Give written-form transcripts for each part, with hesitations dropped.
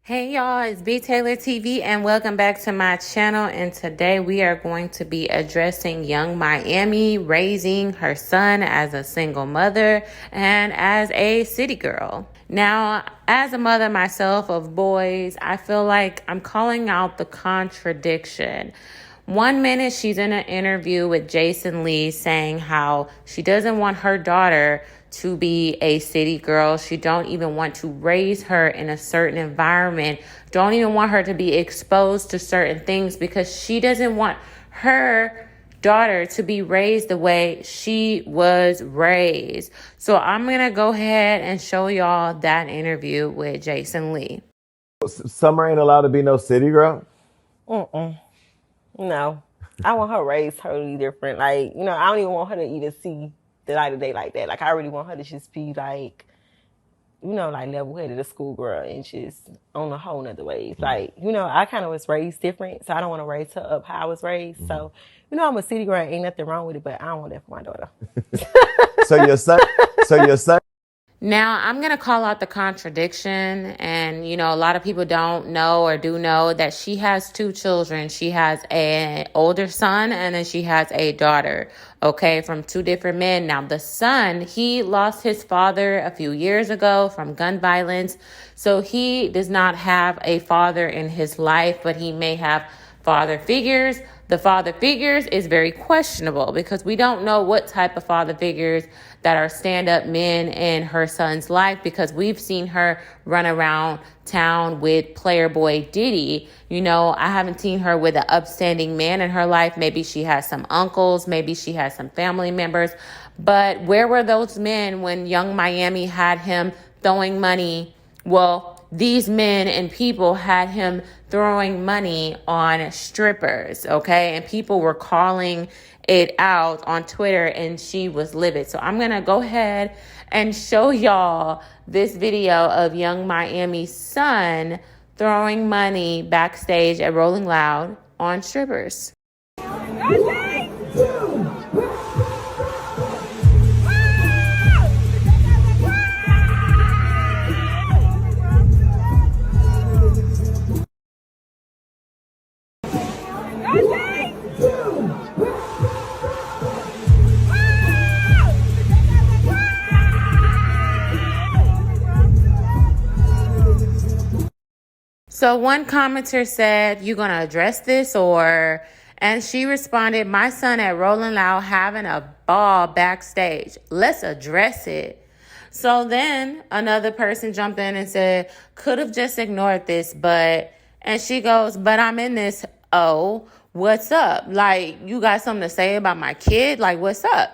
Hey y'all, it's BTaylor TV and welcome back to my channel, and today we are going to be addressing young Miami raising her son as a single mother and as a city girl. Now, as a mother myself of boys, I feel like I'm calling out the contradiction. One minute she's in an interview with Jason Lee saying how she doesn't want her daughter to be a city girl. She don't even want to raise her in a certain environment. Don't even want her to be exposed to certain things because she doesn't want her daughter to be raised the way she was raised. So I'm going to go ahead and show y'all that interview with Jason Lee. Summer ain't allowed to be no city girl? No. I want her raised totally different. Like, I don't even want her to even see the light of day like that. Like, I really want her to just be like, like level-headed, a schoolgirl, and just on a whole nother ways. Like, I kind of was raised different, so I don't want to raise her up how I was raised. So, I'm a city girl, ain't nothing wrong with it, but I don't want that for my daughter. So your son. Now, I'm going to call out the contradiction, and, a lot of people don't know or do know that she has two children. She has an older son, and then she has a daughter, okay, from two different men. Now, the son, he lost his father a few years ago from gun violence, so he does not have a father in his life, but he may have father figures. The father figures is very questionable because we don't know what type of father figures that are stand-up men in her son's life, because we've seen her run around town with player boy Diddy. I haven't seen her with an upstanding man in her life. Maybe she has some uncles, maybe she has some family members, but where were those men when young Miami had him throwing money? Well, these men and people had him throwing money on strippers, okay? And people were calling it out on Twitter, and she was livid. So I'm going to go ahead and show y'all this video of young Miami's son throwing money backstage at Rolling Loud on strippers. So one commenter said, "You gonna address this or?" And she responded, "My son at Rolling Loud having a ball backstage. Let's address it." So then another person jumped in and said, "Could have just ignored this, but," and she goes, "But I'm in this. Oh, what's up? Like, you got something to say about my kid? Like, what's up?"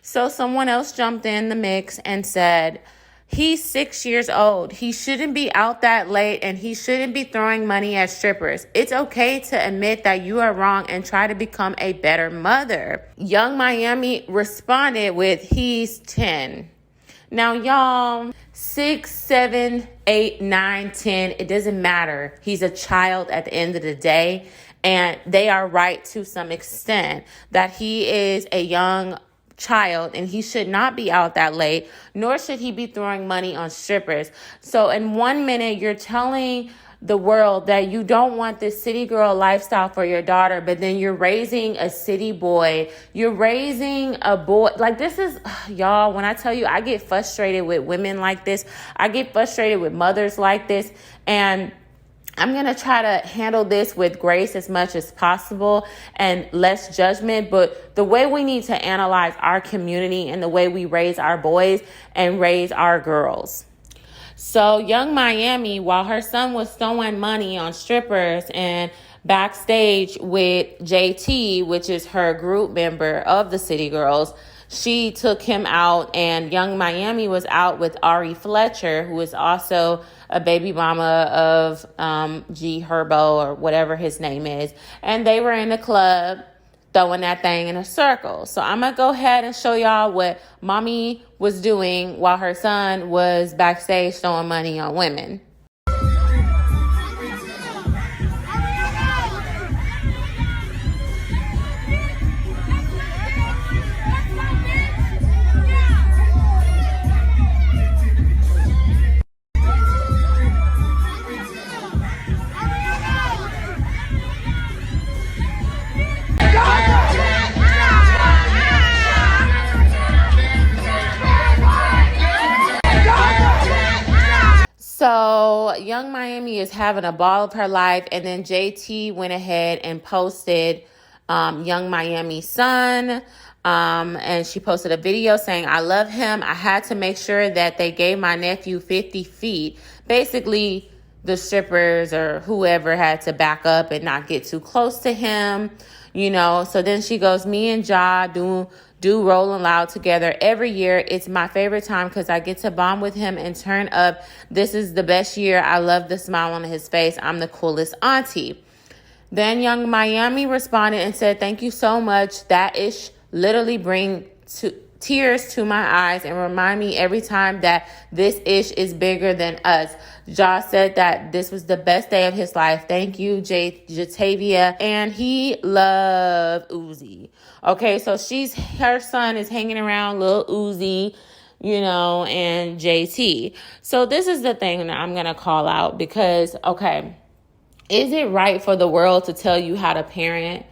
So someone else jumped in the mix and said, "He's 6 years old. He shouldn't be out that late, and he shouldn't be throwing money at strippers. It's okay to admit that you are wrong and try to become a better mother." Young Miami responded with, "He's 10. Now, y'all, 6, 7, 8, 9, 10, it doesn't matter. He's a child at the end of the day, and they are right to some extent that he is a young child and he should not be out that late, nor should he be throwing money on strippers." So in 1 minute, you're telling the world that you don't want this city girl lifestyle for your daughter, but then you're raising a city boy. You're raising a boy. Like, this is, y'all, when I tell you, I get frustrated with women like this. I get frustrated with mothers like this, and I'm going to try to handle this with grace as much as possible and less judgment. But the way we need to analyze our community and the way we raise our boys and raise our girls. So young Miami, while her son was throwing money on strippers and backstage with JT, which is her group member of the City Girls, she took him out, and young Miami was out with Ari Fletcher, who is also a baby mama of G Herbo or whatever his name is. And they were in the club throwing that thing in a circle. So I'm going to go ahead and show y'all what mommy was doing while her son was backstage throwing money on women. So Young Miami is having a ball of her life, and then JT went ahead and posted Young Miami's son. And she posted a video saying, I love him. I had to make sure that they gave my nephew 50 feet. Basically, the strippers or whoever had to back up and not get too close to him, you know. So then she goes, me and Ja do Rolling Loud together every year. It's my favorite time because I get to bond with him and turn up. This is the best year. I love the smile on his face. I'm the coolest auntie. Then Young Miami responded and said, thank you so much. That ish literally bring tears to my eyes and remind me every time that this ish is bigger than us. Ja said that this was the best day of his life. Thank you, Jatavia. And he loved Uzi. Okay, so her son is hanging around Lil Uzi, you know, and JT. So this is the thing that I'm going to call out because, okay, is it right for the world to tell you how to parent?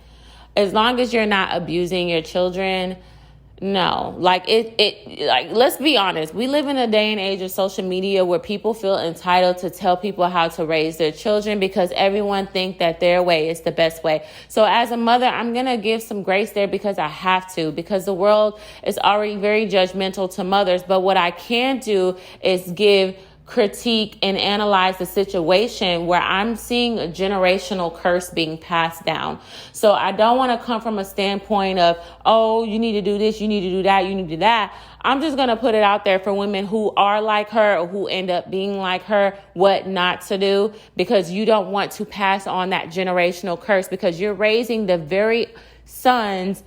As long as you're not abusing your children, no. Like let's be honest. We live in a day and age of social media where people feel entitled to tell people how to raise their children because everyone thinks that their way is the best way. So as a mother, I'm going to give some grace there because I have to, because the world is already very judgmental to mothers. But what I can do is give critique and analyze the situation where I'm seeing a generational curse being passed down. So I don't want to come from a standpoint of, oh, you need to do this, you need to do that, you need to do that. I'm just going to put it out there for women who are like her or who end up being like her, what not to do, because you don't want to pass on that generational curse because you're raising the very sons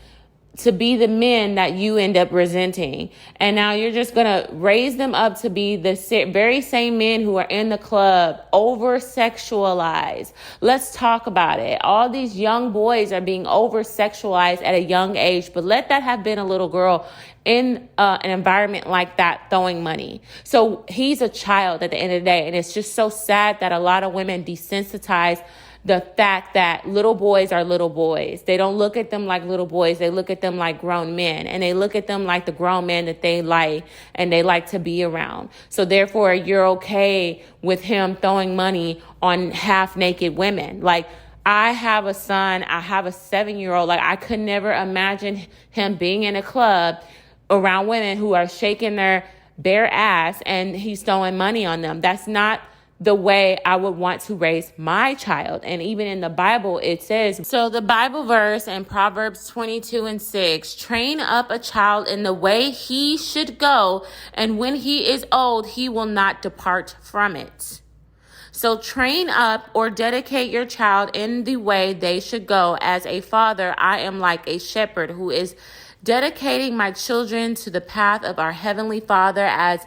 to be the men that you end up resenting. And now you're just going to raise them up to be the very same men who are in the club, over-sexualized. Let's talk about it. All these young boys are being over-sexualized at a young age, but let that have been a little girl in an environment like that throwing money. So he's a child at the end of the day. And it's just so sad that a lot of women desensitize the fact that little boys are little boys. They don't look at them like little boys. They look at them like grown men, and they look at them like the grown men that they like and they like to be around. So therefore, you're okay with him throwing money on half naked women. Like, I have a son, I have a 7-year-old. Like, I could never imagine him being in a club around women who are shaking their bare ass and he's throwing money on them. That's not the way I would want to raise my child. And even in the Bible, it says, so the Bible verse in Proverbs 22:6, train up a child in the way he should go, and when he is old, he will not depart from it. So train up or dedicate your child in the way they should go. As a father, I am like a shepherd who is dedicating my children to the path of our Heavenly Father as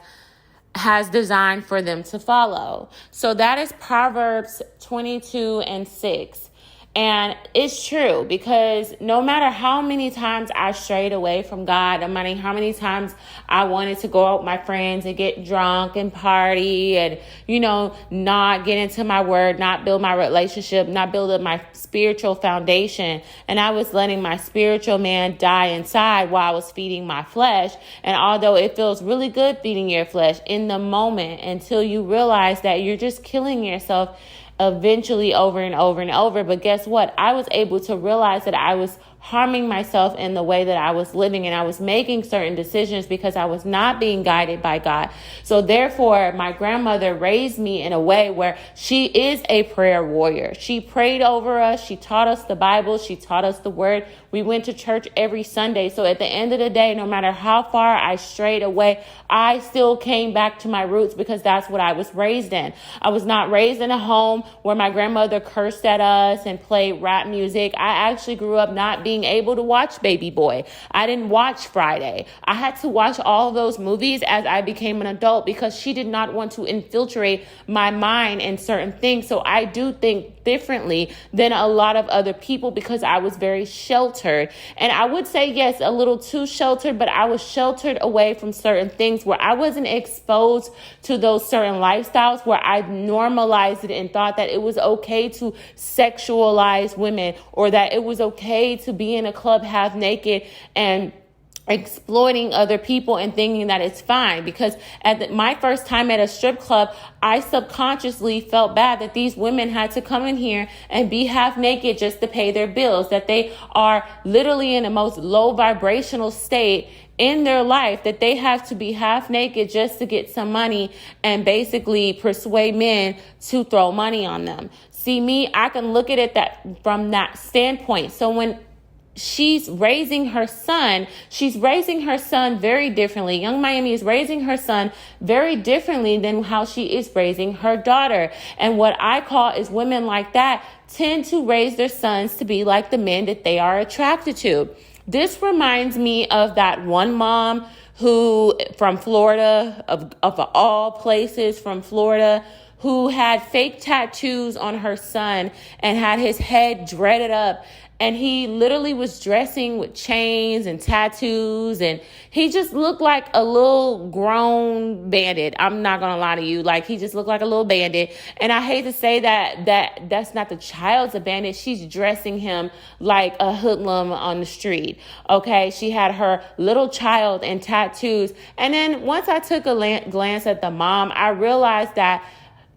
has designed for them to follow. So that is Proverbs 22:6. And it's true, because no matter how many times I strayed away from God, no matter how many times I wanted to go out with my friends and get drunk and party and, you know, not get into my word, not build my relationship, not build up my spiritual foundation. And I was letting my spiritual man die inside while I was feeding my flesh. And although it feels really good feeding your flesh in the moment, until you realize that you're just killing yourself eventually over and over and over. But guess what? I was able to realize that I was harming myself in the way that I was living, and I was making certain decisions because I was not being guided by God. So therefore, my grandmother raised me in a way where she is a prayer warrior. She prayed over us. She taught us the Bible. She taught us the word. We went to church every Sunday. So at the end of the day, no matter how far I strayed away, I still came back to my roots because that's what I was raised in. I was not raised in a home where my grandmother cursed at us and played rap music. I actually grew up not being able to watch Baby Boy. I didn't watch Friday. I had to watch all those movies as I became an adult because she did not want to infiltrate my mind in certain things. So I do think differently than a lot of other people because I was very sheltered. And I would say, yes, a little too sheltered, but I was sheltered away from certain things where I wasn't exposed to those certain lifestyles, where I normalized it and thought that it was okay to sexualize women, or that it was okay to be in a club half naked and exploiting other people and thinking that it's fine. Because my first time at a strip club, I subconsciously felt bad that these women had to come in here and be half naked just to pay their bills, that they are literally in the most low vibrational state in their life, that they have to be half naked just to get some money and basically persuade men to throw money on them. See, me, I can look at it from that standpoint. So when she's raising her son very differently. Young Miami is raising her son very differently than how she is raising her daughter. And what I call is women like that tend to raise their sons to be like the men that they are attracted to. This reminds me of that one mom who from Florida, of all places from Florida, who had fake tattoos on her son and had his head dreaded up. And he literally was dressing with chains and tattoos, and he just looked like a little grown bandit. I'm not going to lie to you. Like, he just looked like a little bandit. And I hate to say that's not the child's a bandit. She's dressing him like a hoodlum on the street. Okay. She had her little child in tattoos. And then once I took a glance at the mom, I realized that,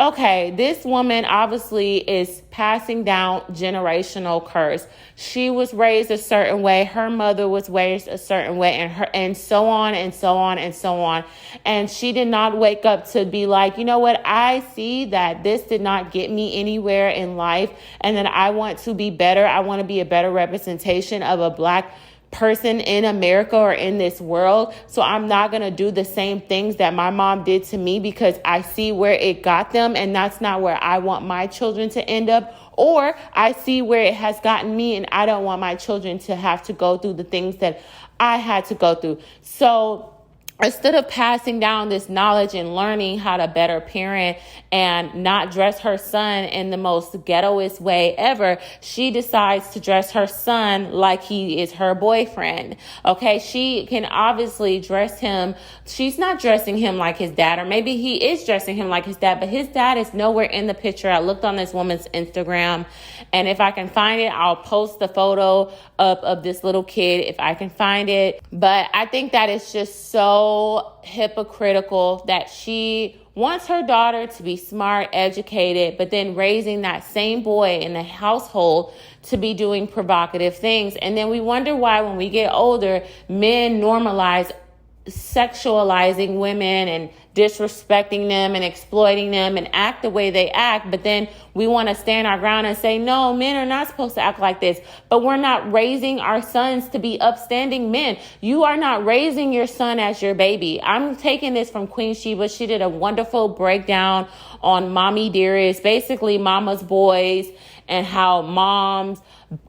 okay, this woman obviously is passing down generational curse. She was raised a certain way. Her mother was raised a certain way, and so on and so on and so on. And she did not wake up to be like, you know what? I see that this did not get me anywhere in life, and that I want to be better. I want to be a better representation of a Black person in America or in this world. So I'm not going to do the same things that my mom did to me because I see where it got them, and that's not where I want my children to end up. Or I see where it has gotten me, and I don't want my children to have to go through the things that I had to go through. So instead of passing down this knowledge and learning how to better parent and not dress her son in the most ghettoest way ever, she decides to dress her son like he is her boyfriend. Okay, she can obviously dress him. She's not dressing him like his dad, or maybe he is dressing him like his dad, but his dad is nowhere in the picture. I looked on this woman's Instagram, and if I can find it, I'll post the photo of this little kid if I can find it. But I think that it's just so hypocritical that she wants her daughter to be smart, educated, but then raising that same boy in the household to be doing provocative things. And then we wonder why when we get older, men normalize sexualizing women and disrespecting them and exploiting them and act the way they act. But then we want to stand our ground and say, no, men are not supposed to act like this. But we're not raising our sons to be upstanding men. You are not raising your son as your baby. I'm taking this from Queen Sheba. She did a wonderful breakdown on Mommy Dearest, basically mama's boys, and how moms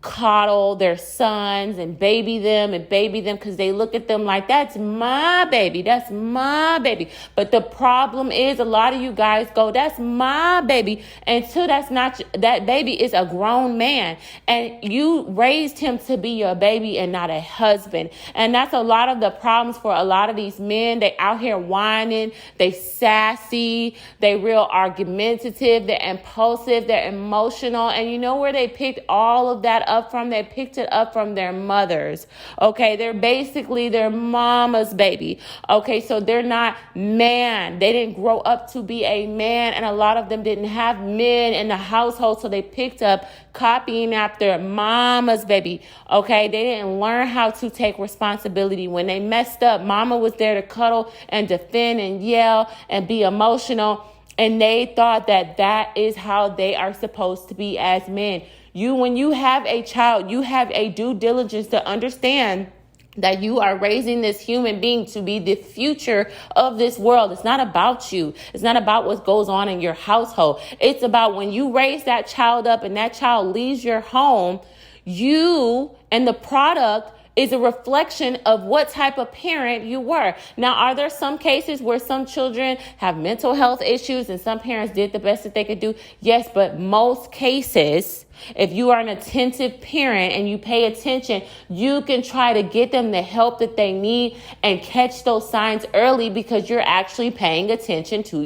coddle their sons and baby them because they look at them like, that's my baby, that's my baby. But the problem is, a lot of you guys go, that's my baby, until that baby is a grown man, and you raised him to be your baby and not a husband. And that's a lot of the problems for a lot of these men. They out here whining, they sassy, they real argumentative, they're impulsive, they're emotional. And you know where they picked all of that up from? They picked it up from their mothers. Okay, they're basically their mama's baby. Okay, so they're not man. They didn't grow up to be a man, and a lot of them didn't have men in the household, so they picked up copying after mama's baby. Okay, they didn't learn how to take responsibility. When they messed up, mama was there to cuddle and defend and yell and be emotional, and they thought that is how they are supposed to be as men. When you have a child, you have a due diligence to understand that you are raising this human being to be the future of this world. It's not about you. It's not about what goes on in your household. It's about when you raise that child up and that child leaves your home, you and the product is a reflection of what type of parent you were. Now, are there some cases where some children have mental health issues and some parents did the best that they could do? Yes, but most cases, if you are an attentive parent and you pay attention, you can try to get them the help that they need and catch those signs early, because you're actually paying attention to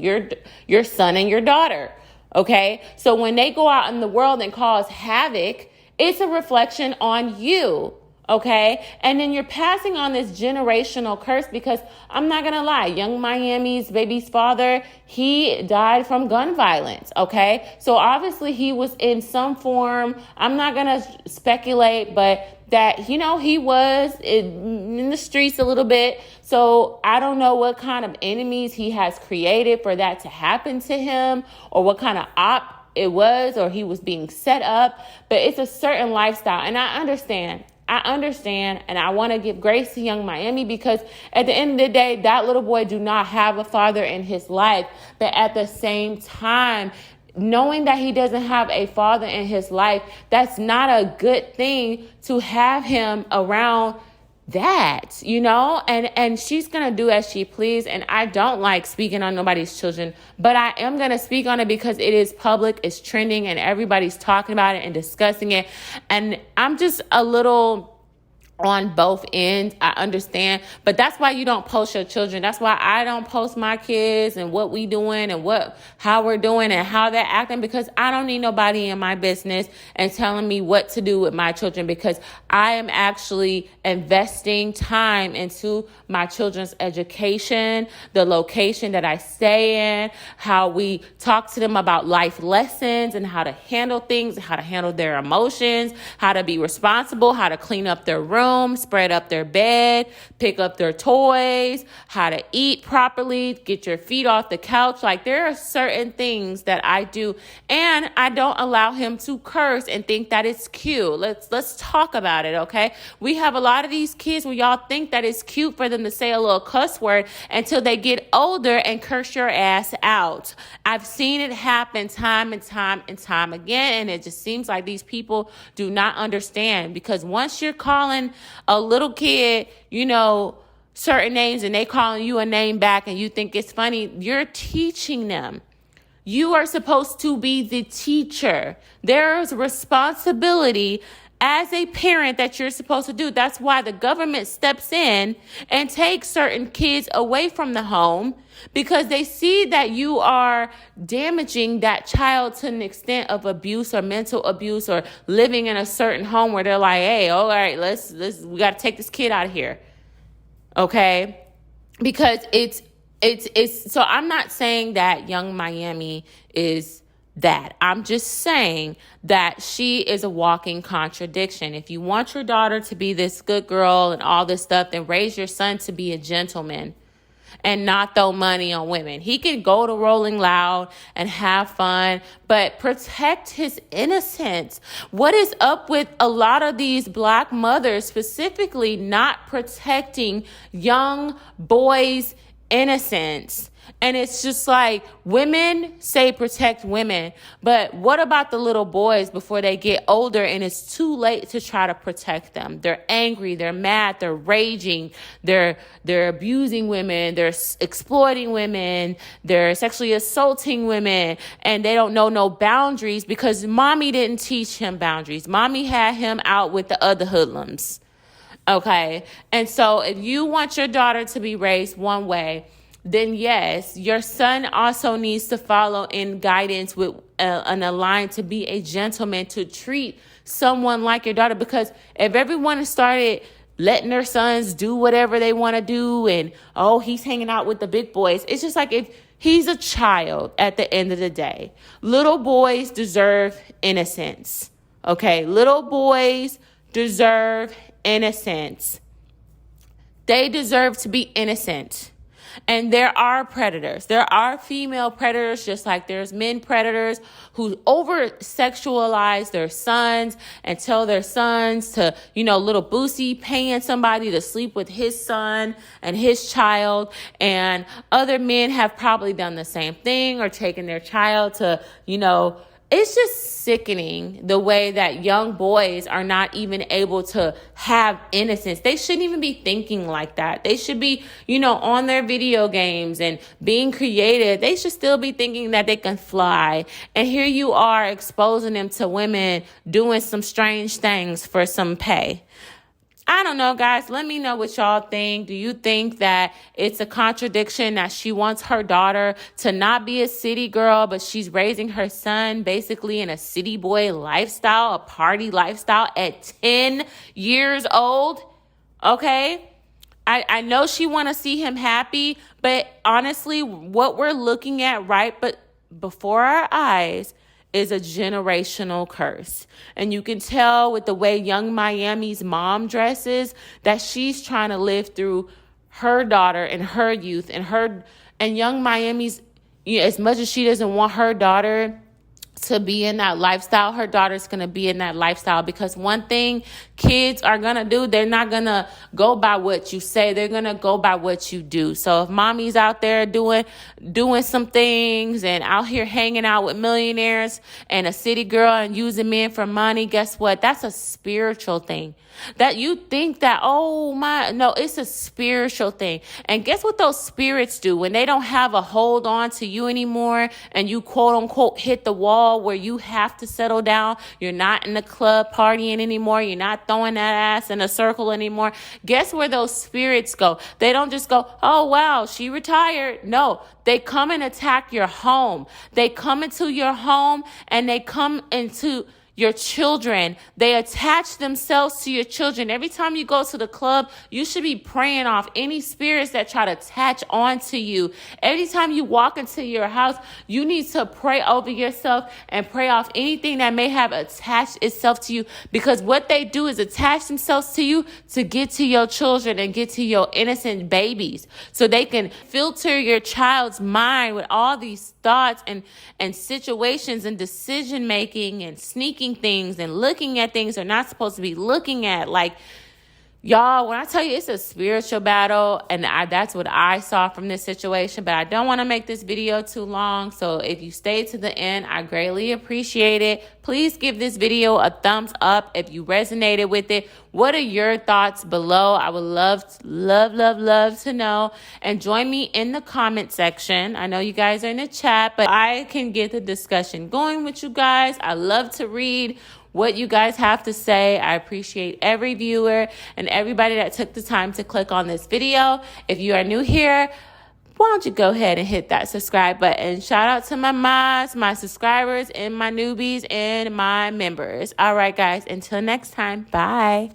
your son and your daughter. Okay? So when they go out in the world and cause havoc, it's a reflection on you. Okay. And then you're passing on this generational curse because I'm not going to lie. Young Miami's baby's father, he died from gun violence. Okay. So obviously he was in some form. I'm not going to speculate, but that, you know, he was in the streets a little bit. So I don't know what kind of enemies he has created for that to happen to him, or what kind of it was, or he was being set up. But it's a certain lifestyle. And I understand, and I want to give grace to young Miami, because at the end of the day, that little boy do not have a father in his life. But at the same time, knowing that he doesn't have a father in his life, that's not a good thing to have him around that, you know, and she's going to do as she please. And I don't like speaking on nobody's children, but I am going to speak on it because it is public, it's trending, and everybody's talking about it and discussing it. And I'm just a little on both ends. I understand, but that's why you don't post your children. That's why I don't post my kids and what we doing and how we're doing and how they're acting, because I don't need nobody in my business and telling me what to do with my children, because I am actually investing time into my children's education, the location that I stay in, how we talk to them about life lessons and how to handle things, how to handle their emotions, how to be responsible, how to clean up their room, spread up their bed, pick up their toys, how to eat properly, get your feet off the couch. Like, there are certain things that I do, and I don't allow him to curse and think that it's cute. Let's talk about it, okay? We have a lot of these kids where y'all think that it's cute for them to say a little cuss word until they get older and curse your ass out. I've seen it happen time and time again, and it just seems like these people do not understand, because once you're calling a little kid, you know, certain names, and they calling you a name back and you think it's funny, you're teaching them. You are supposed to be the teacher. There's responsibility as a parent that you're supposed to do. That's why the government steps in and takes certain kids away from the home, because they see that you are damaging that child to an extent of abuse or mental abuse, or living in a certain home where they're like, hey, all right, we got to take this kid out of here. Okay? Because it's so I'm not saying that young Miami is that. I'm just saying that she is a walking contradiction. If you want your daughter to be this good girl and all this stuff, then raise your son to be a gentleman and not throw money on women. He can go to Rolling Loud and have fun, but protect his innocence. What is up with a lot of these Black mothers specifically not protecting young boys' innocence? And it's just like, women say protect women, but what about the little boys before they get older and it's too late to try to protect them? They're angry, they're mad, they're raging, they're abusing women, they're exploiting women, they're sexually assaulting women, and they don't know no boundaries because mommy didn't teach him boundaries. Mommy had him out with the other hoodlums. Okay? And so if you want your daughter to be raised one way, then yes, your son also needs to follow in guidance with a line to be a gentleman, to treat someone like your daughter. Because if everyone started letting their sons do whatever they want to do, and, oh, he's hanging out with the big boys, it's just like, if he's a child at the end of the day. Little boys deserve innocence. Okay, little boys deserve innocence. They deserve to be innocent. And there are predators. There are female predators, just like there's men predators who over-sexualize their sons and tell their sons to, little Boosie paying somebody to sleep with his son and his child. And other men have probably done the same thing, or taken their child to, it's just sickening the way that young boys are not even able to have innocence. They shouldn't even be thinking like that. They should be, on their video games and being creative. They should still be thinking that they can fly. And here you are exposing them to women doing some strange things for some pay. I don't know, guys. Let me know what y'all think. Do you think that it's a contradiction that she wants her daughter to not be a city girl, but she's raising her son basically in a city boy lifestyle, a party lifestyle at 10 years old? Okay? I know she want to see him happy, but honestly, what we're looking at but before our eyes is a generational curse. And you can tell with the way Young Miami's mom dresses that she's trying to live through her daughter and her youth and Young Miami's, as much as she doesn't want her daughter to be in that lifestyle, her daughter's going to be in that lifestyle, because one thing kids are going to do, they're not going to go by what you say, they're going to go by what you do. So if mommy's out there doing some things and out here hanging out with millionaires and a city girl and using men for money, guess what? That's a spiritual thing. That you think that, no, it's a spiritual thing. And guess what those spirits do when they don't have a hold on to you anymore and you quote unquote hit the wall where you have to settle down? You're not in the club partying anymore. You're not throwing that ass in a circle anymore. Guess where those spirits go? They don't just go, oh, wow, she retired. No, they come and attack your home. They come into your home and they come into your children. They attach themselves to your children. Every time you go to the club, you should be praying off any spirits that try to attach onto you. Every time you walk into your house, you need to pray over yourself and pray off anything that may have attached itself to you, because what they do is attach themselves to you to get to your children and get to your innocent babies, so they can filter your child's mind with all these thoughts and situations and decision making and sneaking things and looking at things they're not supposed to be looking at. Like, y'all, when I tell you it's a spiritual battle, and that's what I saw from this situation. But I don't want to make this video too long, so if you stay to the end, I greatly appreciate it. Please give this video a thumbs up if you resonated with it. What are your thoughts below? I would love to know. And join me in the comment section. I know you guys are in the chat, but I can get the discussion going with you guys. I love to read what you guys have to say. I appreciate every viewer and everybody that took the time to click on this video. If you are new here, why don't you go ahead and hit that subscribe button. Shout out to my mods, my subscribers, and my newbies and my members. All right, guys, until next time, bye.